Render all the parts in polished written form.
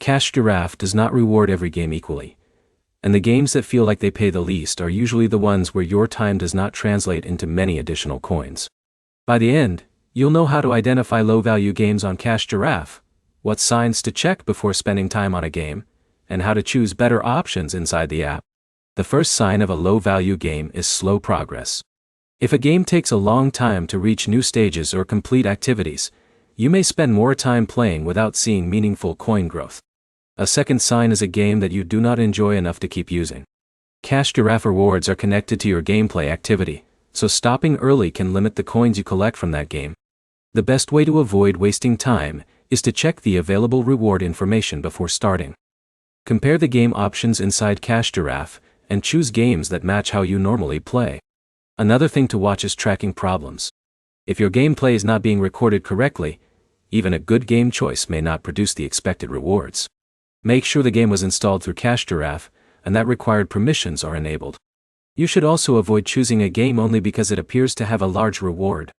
Giraffe does not reward every game equally, and the games that feel like they pay the least are usually the ones where your time does not translate into many additional coins. By the end, you'll know how to identify low-value games on Giraffe, what signs to check before spending time on a game, and how to choose better options inside the app. The first sign of a low-value game is slow progress. If a game takes a long time to reach new stages or complete activities, you may spend more time playing without seeing meaningful coin growth. A second sign is a game that you do not enjoy enough to keep using. Giraffe rewards are connected to your gameplay activity, so stopping early can limit the coins you collect from that game. The best way to avoid wasting time is to check the available reward information before starting. Compare the game options inside Giraffe and choose games that match how you normally play. Another thing to watch is tracking problems. If your gameplay is not being recorded correctly, even a good game choice may not produce the expected rewards. Make sure the game was installed through Giraffe and that required permissions are enabled. You should also avoid choosing a game only because it appears to have a large reward.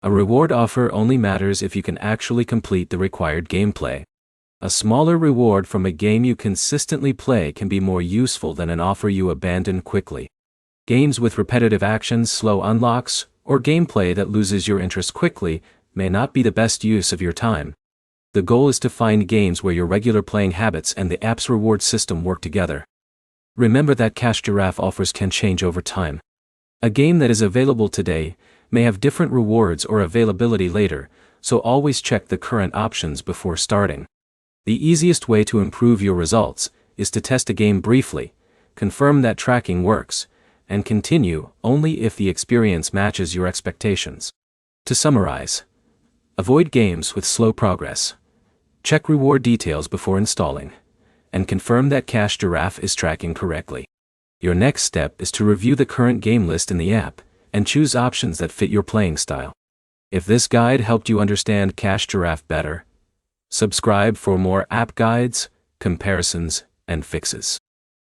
A reward offer only matters if you can actually complete the required gameplay. A smaller reward from a game you consistently play can be more useful than an offer you abandon quickly. Games with repetitive actions, slow unlocks, or gameplay that loses your interest quickly may not be the best use of your time. The goal is to find games where your regular playing habits and the app's reward system work together. Remember that Giraffe offers can change over time. A game that is available today may have different rewards or availability later, so always check the current options before starting. The easiest way to improve your results is to test a game briefly, confirm that tracking works, and continue only if the experience matches your expectations. To summarize, avoid games with slow progress. Check reward details before installing, and confirm that Giraffe is tracking correctly. Your next step is to review the current game list in the app and choose options that fit your playing style. If this guide helped you understand Giraffe better, subscribe for more app guides, comparisons, and fixes.